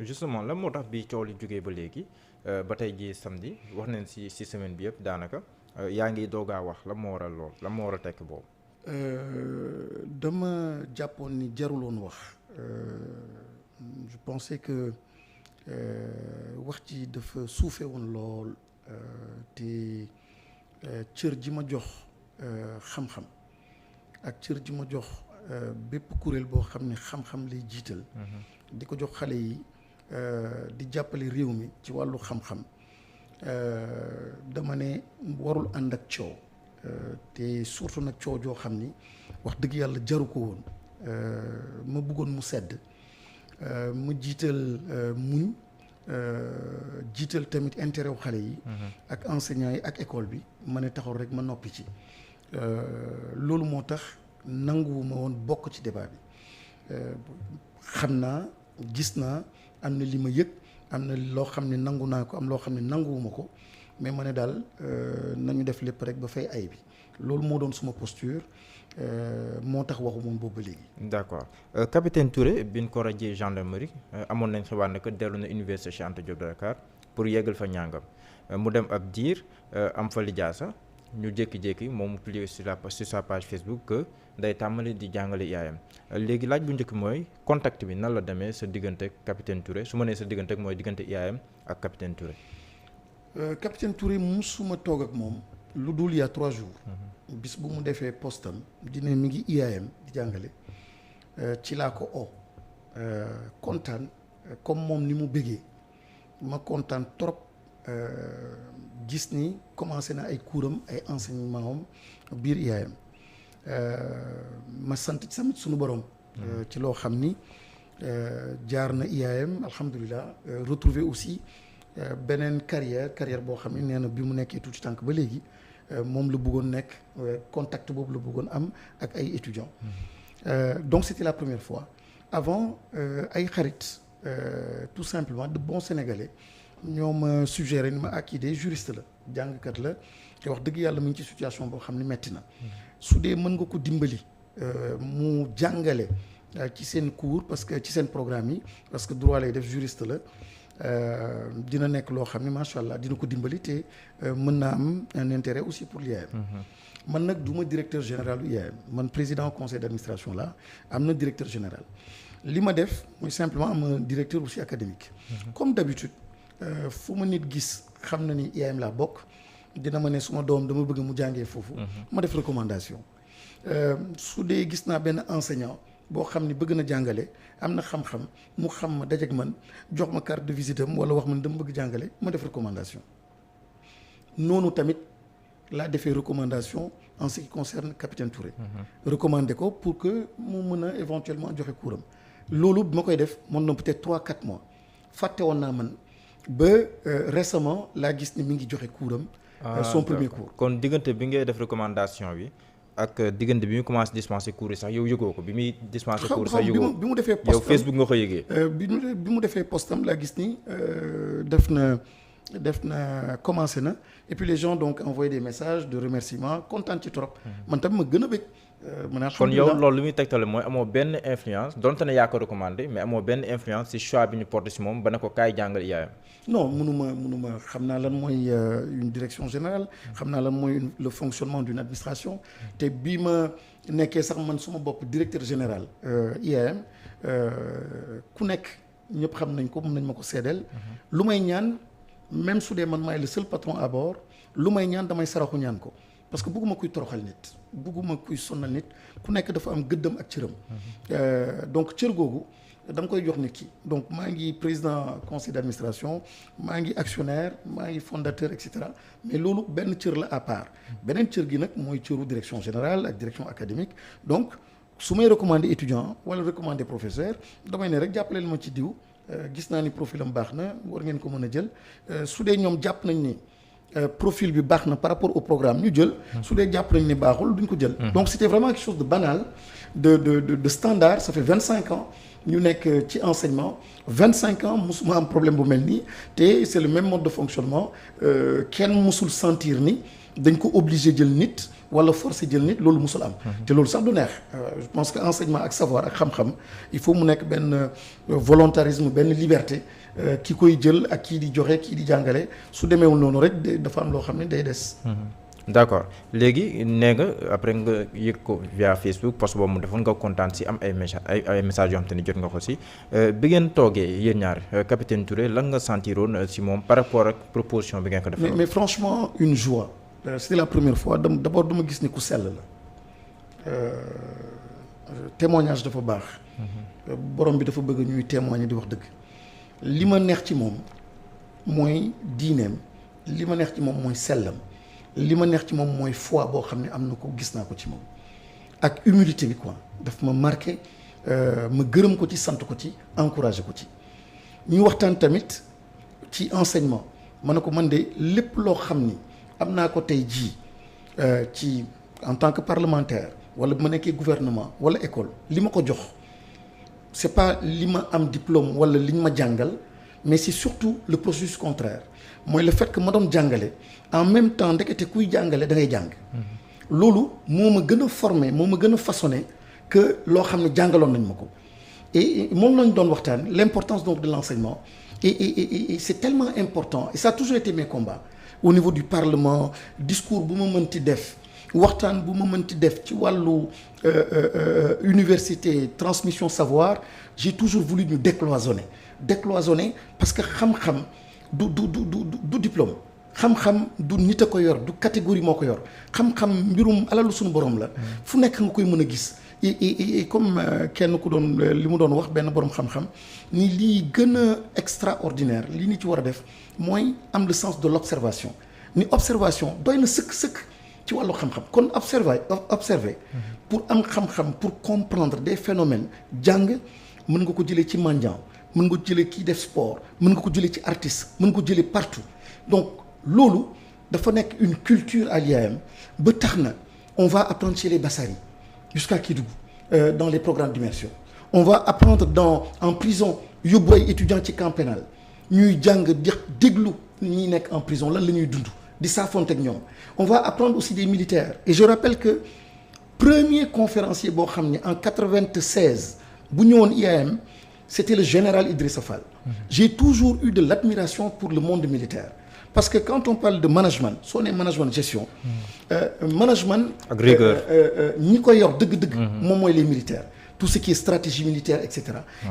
justement lan moo tax bi coow li jógee ba léegi ba tey jii samedi wax nañ si semaine bi yëpp daanaka yaa ngi doogaa wax lan moo waral lool lan moo war a tekk boobu. dama jàppoon ni jaruloon wax je pensais que wax ci dafa suufe woon lool te cër ji ma jox xam-xam ak cër ji ma jox bépp kuréel boo xam ne xam-xam lay jiital. di ko jox xale yi di jàppale réew mi ci wàllu xam-xam dama ne warul ànd ak coow te surtout nag coow joo xam ni wax dëgg yàlla jaru ko woon ma bëggoon mu sedd ma jiital muñ jiital tamit intérêt wu xale yi. ak enseignants yi ak école bi ma ne taxaw rek ma noppi ci loolu moo tax nanguwuma woon bokk ci débat bi xam naa gis naa am na li ma yëg am na loo xam ne nangu naa ko am loo xam ne nanguwuma ko mais ma ne daal nañu def lépp rek ba fay ay bi loolu moo doon suma posture moo tax waxu moom boobu ba léegi. d'accord capitaine Touré bi ñu ko radié gendarmerie amoon nañ xibaar ne que dellu na université Cheikh Anta Diop de Dakar pour yeggal fa ñàngam mu dem ab diir am fa lijaasa ñu jékki-jékki moom mu publié sur sa page Facebook que day tàmbali di jàngale IAM léegi laaj bu njëkk mooy contact bi nan la demee sa diggante capitaine Touré su ma nee sa diggante mooy diggante IAM ak capitaine Touré. capitaine Touré musuma toog ak moom lu dul il y a 3 jours. bis bu mu defee postam dina mi ngi IAM di jàngale ci laa ko o kontaan comme moom ni mu bëggee ma kontaan trop gis ni commencé na ay coursam ay enseignement am biir IAM ma sant ci tamit sunu borom. ci loo xam ni jaar na IAM alhamdulilah retrouver aussi beneen carrière boo xam ne nee na bi mu nekkee tuuti tànk ba léegi moom la bëggoon nekk contact boobu la bëggoon am ak ay étudiants. Donc c'était la première fois avant ay xarit tout simplement de bons Sénégalais ñoo ma suggéré ni ma kii de juriste la jàngkat la te wax dëgg yàlla mu ngi ci situation boo xam ne metti na su dee mën nga ko dimbali mu jàngale ci seen cours parce que ci seen programme yi parce que droit lay def juriste la dina nekk loo xam ne macha allah dina ko dimbali te mën naa am un intérêt aussi pour l'IAM. man nag du ma directeur général u IAM man président conseil d'administration la am na directeur général li ma def mooy simplement am na directeur aussi académique. Comme d'habitude fu ma nit gis xam na ni IAM laa bokk dina ma ne suma doom dama bëgg mu jàngee foofu. ma def recommandation su dee gis naa benn enseignant boo xam ni bëgg na jàngale am na xam-xam mu xam ma dajeek man jox ma carte de visite am wala wax man dama bëgg jàngale ma def recommandation noonu tamit laa defee recommandation en ce qui concerne capitaine Touré. recommandé ko pour que mu mën a éventuellement joxe cours am loolu bi ma koy def mën na peut-être 3-4 mois fàtte woon naa man ba récemment laa gis ni mi ngi joxe cours am son premier cours. kon diggante bi ngay def recommandation bi ak diggante bi mu commencé dispenser cours yi sax yow yëgoo ko bi muy dispenser cours sax yëgoo bi mu defee postam yow Facebook nga ko yëgee. bi mu defee postam laa gis ni def na commencé na et puis les gens donc envoyé des messages de remerciement kontaan ci trop. man tamit ma gën a bëgg. kon yow loolu li muy tegtale mooy amoo benn influence donte ne yaa ko recommandé mais amoo benn influence ci choix bi ñu porté ci moom ba ne ko kaay jàngal IAM. non mënuma xam naa lan mooy une direction générale. xam naa lan mooy le fonctionnement d'une administration. te bii ma nekkee sax man suma bopp directeur général IAM ku nekk ñëpp xam nañ ko mën nañ ma ko seedeel. lu may ñaan même su dee man maay le seul patron à bord lu may ñaan damay saraxu ñaan ko. parce que bëgguma kuy toroxal nit bëgguma kuy sonnal nit ku nekk dafa am gëddam ak cëram. donc cër googu dama koy jox nit ki donc maa ngi président conseil d'administration maa ngi actionnaire maa ngi fondateur et cetera mais loolu benn cër la à part. beneen cër gi nag mooy cëru direction générale ak direction académique donc su may recommander étudiant wala recommander professeur damay ne rek jàppaleel ma ci diw gis naa ni profil am baax na war ngeen ko mën a jël su dee ñoom jàpp nañ ni. profil bi baax na par rapport au programme ñu jël. su dee jàpp nañ ne baaxul duñ ko jël. donc c'était vraiment quelque chose de banal de standard ça fait 25 ans ñu nekk ci enseignement 25 ans musuma am problème bu mel nii te c'est le même mode de fonctionnement kenn musul sentir ni dañ ko obligé jël nit wala forcé jël nit loolu musul am. te loolu sax du neex. Je pense que enseignement ak savoir ak xam-xam il faut mu nekk benn volontarisme benn liberté ki koy jël ak kii di joxe kii di jàngale su demeewul noonu rek dafa am loo xam ne day des. d'accord léegi nee nga après nga yëg ko via Facebook post boobu mu defoon nga kontaan si am ay messages yoo xam te ni jot nga ko si bi ngeen toogee yéen ñaar capitaine Touré lan nga sentiroon si moom par rapport ak proposition bi ngeen ko defee. mais franchement une joie. C'était la première fois d'abord dama gis ni ku sell la témoignage dafa baax. borom bi dafa bëgg ñuy témoigner di wax dëgg. li ma neex ci moom mooy diineem li ma neex ci moom mooy sellam li ma neex ci moom mooy foi boo xam ne am na ko gis naa ko ci moom ak humilité bi quoi daf ma marqué ma gërëm ko ci sant ko ci encouragé ko ci. ñu waxtaan tamit ci enseignement ma ne ko man de lépp loo xam ni. am naa ko tey jii ci en tant que parlementaire wala bu ma nekkee gouvernement wala école li ma ko jox c'est pas li ma am diplôme wala li ñu ma jàngal mais c'est surtout le processus contraire mooy le fait que ma doon jàngale en même temps ndekete kuy jàngale da ngay jàng. loolu moo ma gën a formé moo ma gën a façonné que loo xam ne jàngaloon nañ ma ko et moom lañ doon waxtaan l'importance donc de l'enseignement et c'est tellement important et ça a toujours été mes combats. Au niveau du Parlement discours bu ma mënti def waxtaan bu ma mënti def ci wàllu université transmission savoir j'ai toujours voulu ñu décloisonner parce que xam-xam du diplôme xam-xam du nit a ko yor du catégorie moo ko yor xam-xam mbirum alalu suñu borom la fu nekk nga koy mën a gis et comme kenn ku doon li mu doon wax benn borom xam-xam ni lii gën a extraordinaire li ni ci war a def mooy am le sens de l'observation ni observation doy na sëkk ci wàllu xam-xam kon observer pour am xam-xam pour comprendre des phénomènes jàng mën nga ko jëlee ci mendiant mën nga ko jëlee kii def sport mën nga ko jëlee ci artiste mën nga ko jëlee partout donc loolu dafa nekk une culture à l'IAM ba tax na on va apprendre chez les Bassari jusqu'à Kédougou dans les programmes d'immersion on va apprendre en prison yóbbu ay étudiants ci camp pénal ñuy jàng déglu ñi nekk en prison lan la ñuy dund di saafonte ak ñoom on va apprendre aussi des militaires et je rappelle que premier conférencier boo xam ne en 96 bu ñëwoon IAM c'était le général Idrissa Fall. J'ai toujours eu de l'admiration pour le monde militaire parce que quand on parle de management soo nee management gestion management ak rigueur ñi ko yor dëgg-dëgg moom mooy les militaires tout ce qui est stratégie militaire etc.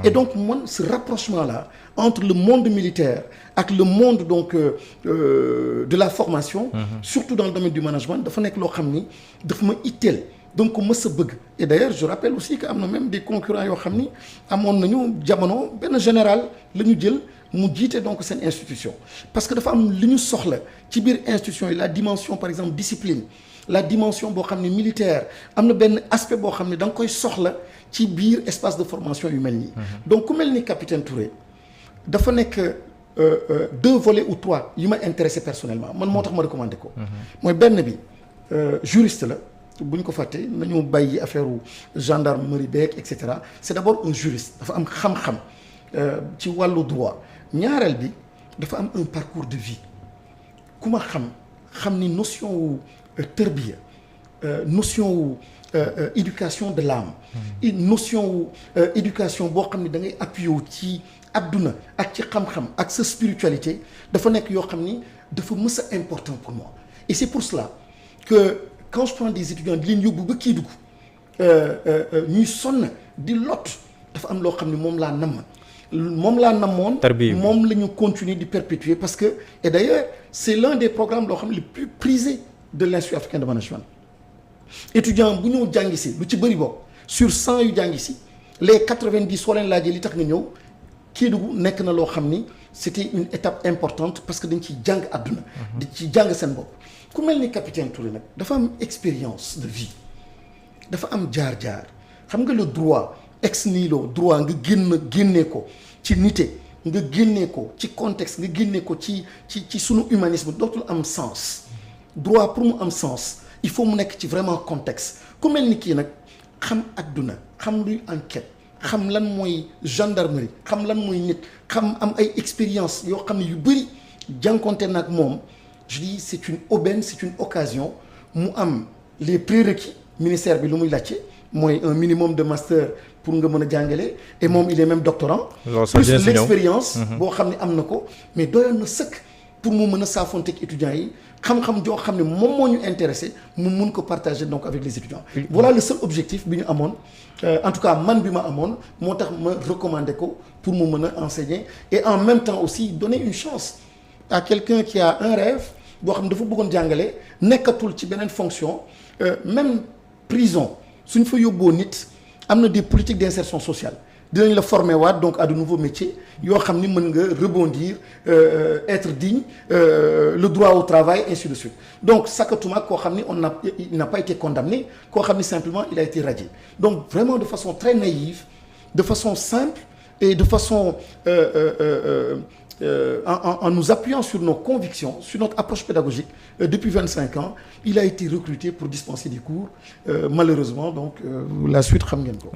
Et donc man ce rapprochement là entre le monde militaire ak le monde donc de la formation surtout dans le domaine du management dafa nekk loo xam ni dafa ma itteel donc mës a bëgg et d'ailleurs je rappelle aussi que am na même des concurrents yoo xam ni amoon nañu jamono benn général la ñu jël mu jiite donc seen institution parce que dafa am li ñu soxla ci biir institution yi la dimension par exemple discipline la dimension boo xam ne militaire am na benn aspect boo xam ne da nga koy soxla ci biir espace de formation yu mel nii donc ku mel ni capitaine Touré dafa nekk 2 volets ou 3 yu ma intéressé personnellement man moo tax ma recommandé ko mooy benn bi juriste la bu ñu ko fàttee nañu bàyyi affaire gendarmerie beeg et cetera c'est d'abord un juriste dafa am xam-xam ci wàllu droit ñaareel bi dafa am un parcours de vie ku ma xam ni notion wu tërbiya notion wu éducation de l'âme notion wu éducation boo xam ne da ngay appuyé wu ci adduna ak ci xam-xam ak sa spiritualité dafa nekk yoo xam ni dafa mës a important pour moi et c'est pour cela que quand je prends des étudiants di leen yóbbu ba Kédougou ñuy sonn di lot dafa am loo xam ne moom laa namoon moom la ñu continuer di perpétuer parce que et d'ailleurs c'est l'un des programmes loo xam ne les plus prisés de l'Institut africain de management étudiant bu ñëw jàngi si lu ci bëri bokk sur 100 yu jàngi si les 90 soo leen laajee li tax nga ñëw Kédougou nekk na loo xam ni c'était une étape importante parce que dañ ciy jàng àdduna di ci jàng seen bopp ku mel ni capitaine Touré nag dafa am expérience de vie dafa am jaar-jaar xam nga le droit ex nihilo droit nga génnee ko ci nité nga génnee ko ci contexte nga génnee ko ci sunu humanisme dootul am sens droit pour mu am sens il faut mu nekk ci vraiment contexte ku mel ni kii nag xam adduna xam luy enquête xam lan mooy gendarmerie xam lan mooy nit xam am ay expérience yoo xam ne yu bëri jànkonte nag moom je dis c'est une aubaine, c'est une occasion mu am les prérequis ministère bi lu muy laajte mooy un minimum de master pour nga mën a jàngale et moom il est même doctorant plus l'expérience boo xam ne am na ko mais doyoon na sëkk pour mu mën a saafonteeg étudiants yi xam-xam joo xam ne moom moo ñu intéressé mu mun ko partager donc avec les étudiants voilà le seul objectif bi ñu amoon en tout cas man bi ma amoon moo tax ma recommander ko pour mu mën a enseigner et en même temps aussi donner une chance à quelqu'un qui a un rêve boo xam ne dafa bëggoon jàngale nekkatul ci beneen fonction même prison suñ fa yóbboo nit am na des politiques d'insertion sociale dinañ la former waat donc à de nouveaux métiers yoo xam ni mën nga rebondir être digne le droit au travail ainsi de suite donc sakatuma koo xam ni il n'a pas été condamné koo xam ni simplement il a été radié donc vraiment de façon très naïve de façon simple et de façon en nous appuyant sur nos convictions, sur notre approche pédagogique, depuis 25 ans, il a été recruté pour dispenser des cours. Malheureusement, donc la suite xam ngeen ko.